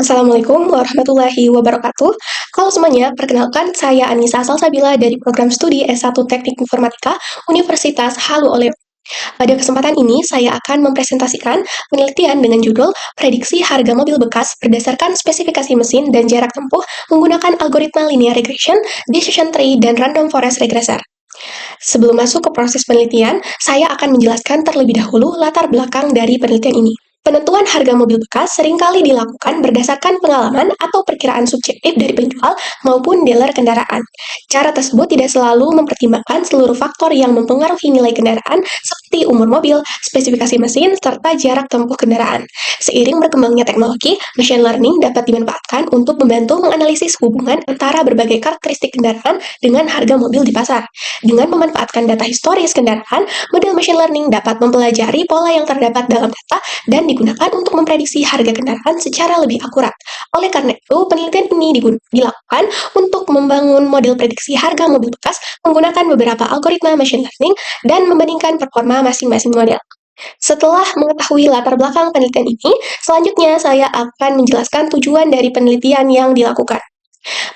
Assalamualaikum warahmatullahi wabarakatuh. Halo semuanya, perkenalkan saya Anissa Salsabila dari program studi S1 Teknik Informatika Universitas Halu Oleo. Pada kesempatan ini, saya akan mempresentasikan penelitian dengan judul Prediksi Harga Mobil Bekas Berdasarkan Spesifikasi Mesin dan Jarak Tempuh menggunakan Algoritma Linear Regression, Decision Tree, dan Random Forest Regressor. Sebelum masuk ke proses penelitian, saya akan menjelaskan terlebih dahulu latar belakang dari penelitian ini. Penentuan harga mobil bekas seringkali dilakukan berdasarkan pengalaman atau perkiraan subjektif dari penjual maupun dealer kendaraan. Cara tersebut tidak selalu mempertimbangkan seluruh faktor yang mempengaruhi nilai kendaraan seperti umur mobil, spesifikasi mesin, serta jarak tempuh kendaraan. Seiring berkembangnya teknologi, machine learning dapat dimanfaatkan untuk membantu menganalisis hubungan antara berbagai karakteristik kendaraan dengan harga mobil di pasar. Dengan memanfaatkan data historis kendaraan, model machine learning dapat mempelajari pola yang terdapat dalam data dan digunakan untuk memprediksi harga kendaraan secara lebih akurat. Oleh karena itu, penelitian ini dilakukan untuk membangun model prediksi harga mobil bekas menggunakan beberapa algoritma machine learning dan membandingkan performa masing-masing model. Setelah mengetahui latar belakang penelitian ini, selanjutnya saya akan menjelaskan tujuan dari penelitian yang dilakukan.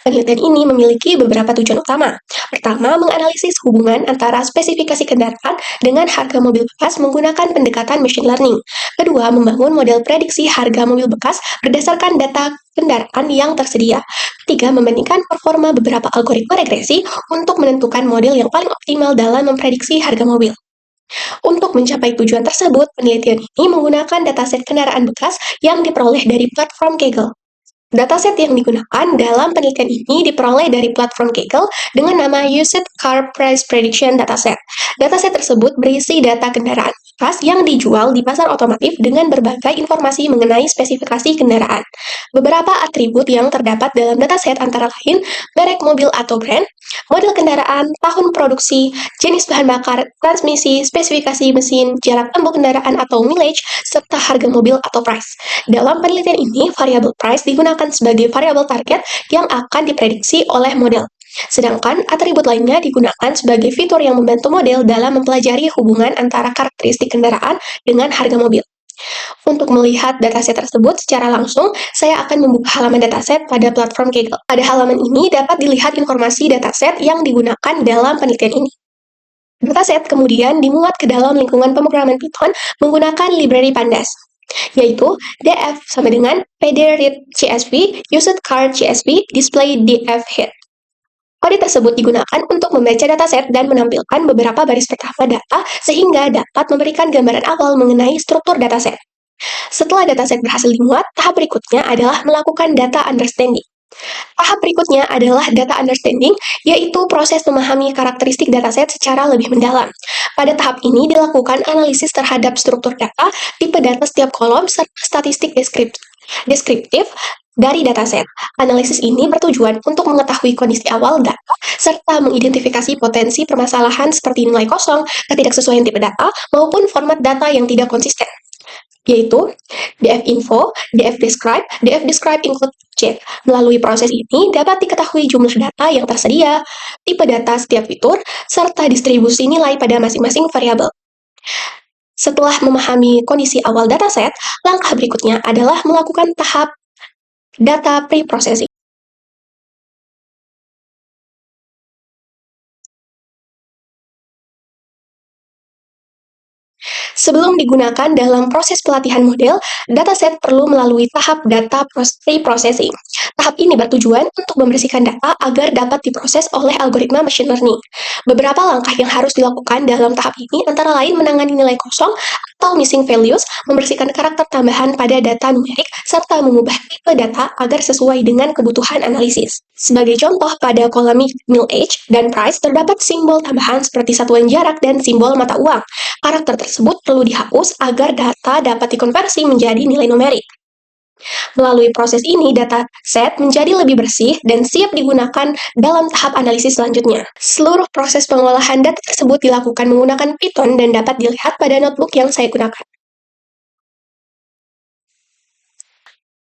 Penelitian ini memiliki beberapa tujuan utama. Pertama, menganalisis hubungan antara spesifikasi kendaraan dengan harga mobil bekas menggunakan pendekatan machine learning. Kedua, membangun model prediksi harga mobil bekas berdasarkan data kendaraan yang tersedia. Ketiga, membandingkan performa beberapa algoritma regresi untuk menentukan model yang paling optimal dalam memprediksi harga mobil. Untuk mencapai tujuan tersebut, penelitian ini menggunakan dataset kendaraan bekas yang diperoleh dari platform Kaggle. Dataset yang digunakan dalam penelitian ini diperoleh dari platform Kaggle dengan nama Used Car Price Prediction Dataset. Dataset tersebut berisi data kendaraan bekas yang dijual di pasar otomotif dengan berbagai informasi mengenai spesifikasi kendaraan. Beberapa atribut yang terdapat dalam dataset antara lain merek mobil atau brand, model kendaraan, tahun produksi, jenis bahan bakar, transmisi, spesifikasi mesin, jarak tempuh kendaraan atau mileage, serta harga mobil atau price. Dalam penelitian ini, variabel price digunakan sebagai variabel target yang akan diprediksi oleh model. Sedangkan atribut lainnya digunakan sebagai fitur yang membantu model dalam mempelajari hubungan antara karakteristik kendaraan dengan harga mobil. Untuk melihat dataset tersebut secara langsung, saya akan membuka halaman dataset pada platform Kaggle. Pada halaman ini dapat dilihat informasi dataset yang digunakan dalam penelitian ini. Dataset kemudian dimuat ke dalam lingkungan pemrograman Python menggunakan library Pandas, yaitu df sama dengan pd-read csv, used car csv, display df head. Kode tersebut digunakan untuk membaca dataset dan menampilkan beberapa baris pertama data sehingga dapat memberikan gambaran awal mengenai struktur dataset. Setelah dataset berhasil dimuat, tahap berikutnya adalah melakukan data understanding. Tahap berikutnya adalah data understanding, yaitu proses memahami karakteristik dataset secara lebih mendalam. Pada tahap ini dilakukan analisis terhadap struktur data, tipe data setiap kolom, serta statistik deskriptif dari dataset. Analisis ini bertujuan untuk mengetahui kondisi awal data, serta mengidentifikasi potensi permasalahan seperti nilai kosong, ketidaksesuaian tipe data, maupun format data yang tidak konsisten, yaitu df-info, df-describe, df-describe include check. Melalui proses ini dapat diketahui jumlah data yang tersedia, tipe data setiap fitur, serta distribusi nilai pada masing-masing variabel. Setelah memahami kondisi awal dataset, langkah berikutnya adalah melakukan tahap data pre-processing. Sebelum digunakan dalam proses pelatihan model, dataset perlu melalui tahap data pre-processing. Tahap ini bertujuan untuk membersihkan data agar dapat diproses oleh algoritma machine learning. Beberapa langkah yang harus dilakukan dalam tahap ini antara lain menangani nilai kosong atau missing values, membersihkan karakter tambahan pada data numerik, serta mengubah tipe data agar sesuai dengan kebutuhan analisis. Sebagai contoh, pada kolom mileage dan price terdapat simbol tambahan seperti satuan jarak dan simbol mata uang. Karakter tersebut perlu dihapus agar data dapat dikonversi menjadi nilai numerik. Melalui proses ini, dataset menjadi lebih bersih dan siap digunakan dalam tahap analisis selanjutnya. Seluruh proses pengolahan data tersebut dilakukan menggunakan Python dan dapat dilihat pada notebook yang saya gunakan.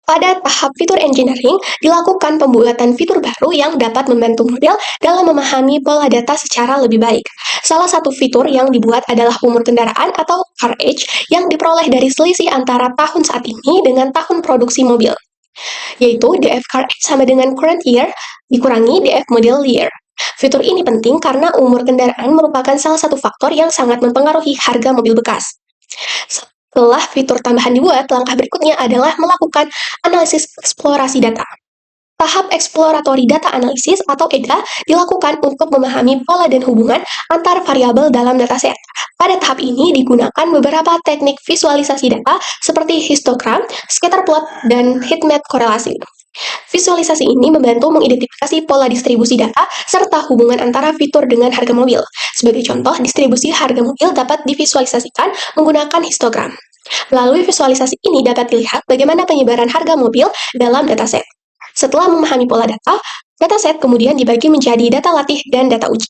Pada tahap fitur engineering, dilakukan pembuatan fitur baru yang dapat membantu model dalam memahami pola data secara lebih baik. Salah satu fitur yang dibuat adalah umur kendaraan atau car age yang diperoleh dari selisih antara tahun saat ini dengan tahun produksi mobil. yaitu DF car age sama dengan current year dikurangi DF model year. Fitur ini penting karena umur kendaraan merupakan salah satu faktor yang sangat mempengaruhi harga mobil bekas. Setelah fitur tambahan dibuat, langkah berikutnya adalah melakukan analisis eksplorasi data. Tahap exploratory data analysis atau EDA dilakukan untuk memahami pola dan hubungan antar variabel dalam dataset. Pada tahap ini digunakan beberapa teknik visualisasi data seperti histogram, scatter plot, dan heatmap korelasi. Visualisasi ini membantu mengidentifikasi pola distribusi data serta hubungan antara fitur dengan harga mobil. Sebagai contoh, distribusi harga mobil dapat divisualisasikan menggunakan histogram. Melalui visualisasi ini dapat dilihat bagaimana penyebaran harga mobil dalam dataset. Setelah memahami pola data, dataset kemudian dibagi menjadi data latih dan data uji.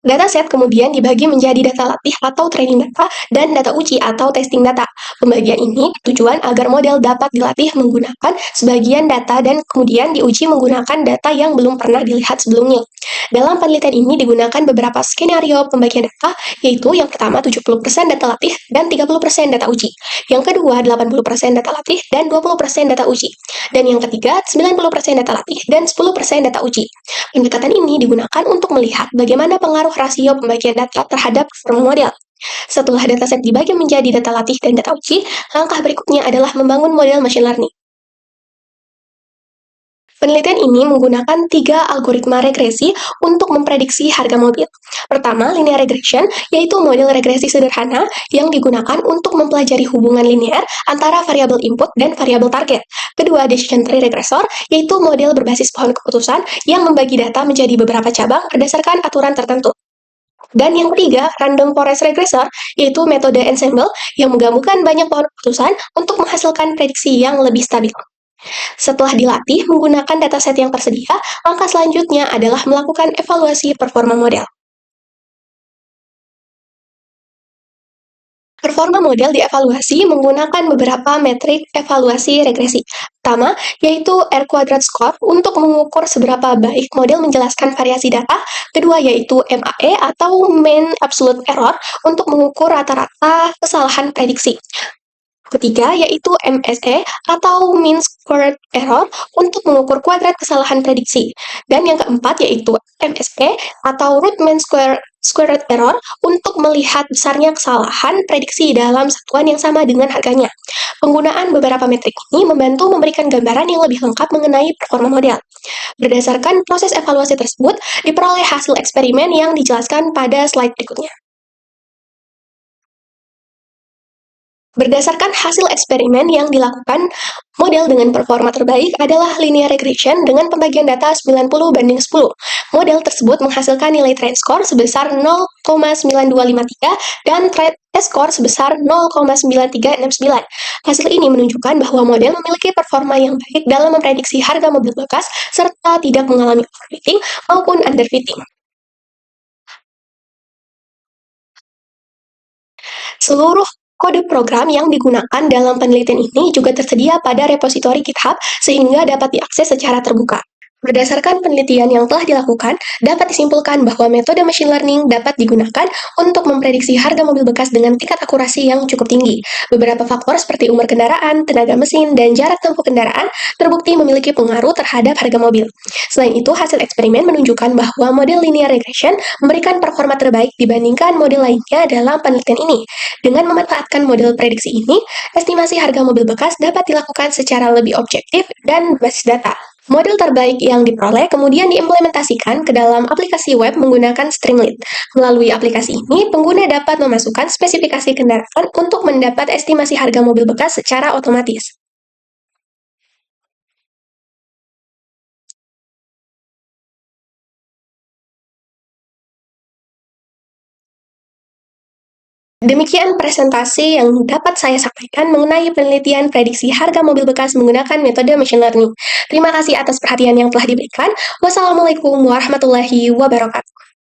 Dataset kemudian dibagi menjadi data latih atau training data dan data uji atau testing data. Pembagian ini bertujuan agar model dapat dilatih menggunakan sebagian data dan kemudian diuji menggunakan data yang belum pernah dilihat sebelumnya. Dalam penelitian ini digunakan beberapa skenario pembagian data, yaitu yang pertama 70% data latih dan 30% data uji. Yang kedua 80% data latih dan 20% data uji. Dan yang ketiga 90% data latih dan 10% data uji. Pendekatan ini digunakan untuk melihat bagaimana pengaruh rasio pembagian data terhadap performa model. Setelah dataset dibagi menjadi data latih dan data uji, langkah berikutnya adalah membangun model machine learning. Penelitian ini menggunakan 3 algoritma regresi untuk memprediksi harga mobil. Pertama, linear regression, yaitu model regresi sederhana yang digunakan untuk mempelajari hubungan linear antara variabel input dan variabel target. Kedua, decision tree regressor, yaitu model berbasis pohon keputusan yang membagi data menjadi beberapa cabang berdasarkan aturan tertentu. Dan yang ketiga, random forest regressor, yaitu metode ensemble yang menggabungkan banyak pohon keputusan untuk menghasilkan prediksi yang lebih stabil. Setelah dilatih menggunakan dataset yang tersedia, langkah selanjutnya adalah melakukan evaluasi performa model. Performa model dievaluasi menggunakan beberapa metrik evaluasi regresi. Pertama, yaitu R quadrat score untuk mengukur seberapa baik model menjelaskan variasi data. Kedua, yaitu MAE atau Mean Absolute Error untuk mengukur rata-rata kesalahan prediksi. Ketiga, yaitu MSE atau Mean Squared Error untuk mengukur kuadrat kesalahan prediksi. Dan yang keempat, yaitu MSE atau Root Mean Squared Error untuk melihat besarnya kesalahan prediksi dalam satuan yang sama dengan harganya. Penggunaan beberapa metrik ini membantu memberikan gambaran yang lebih lengkap mengenai performa model. Berdasarkan proses evaluasi tersebut, diperoleh hasil eksperimen yang dijelaskan pada slide berikutnya. Berdasarkan hasil eksperimen yang dilakukan, model dengan performa terbaik adalah linear regression dengan pembagian data 90:10. Model tersebut menghasilkan nilai trend score sebesar 0,9253 dan trend score sebesar 0,9369. Hasil ini menunjukkan bahwa model memiliki performa yang baik dalam memprediksi harga mobil bekas serta tidak mengalami overfitting maupun underfitting. Seluruh kode program yang digunakan dalam penelitian ini juga tersedia pada repositori GitHub sehingga dapat diakses secara terbuka. Berdasarkan penelitian yang telah dilakukan, dapat disimpulkan bahwa metode machine learning dapat digunakan untuk memprediksi harga mobil bekas dengan tingkat akurasi yang cukup tinggi. Beberapa faktor seperti umur kendaraan, tenaga mesin, dan jarak tempuh kendaraan terbukti memiliki pengaruh terhadap harga mobil. Selain itu, hasil eksperimen menunjukkan bahwa model linear regression memberikan performa terbaik dibandingkan model lainnya dalam penelitian ini. Dengan memanfaatkan model prediksi ini, estimasi harga mobil bekas dapat dilakukan secara lebih objektif dan berbasis data. Model terbaik yang diperoleh kemudian diimplementasikan ke dalam aplikasi web menggunakan Streamlit. Melalui aplikasi ini, pengguna dapat memasukkan spesifikasi kendaraan untuk mendapat estimasi harga mobil bekas secara otomatis. Demikian presentasi yang dapat saya sampaikan mengenai penelitian prediksi harga mobil bekas menggunakan metode machine learning. Terima kasih atas perhatian yang telah diberikan. Wassalamualaikum warahmatullahi wabarakatuh.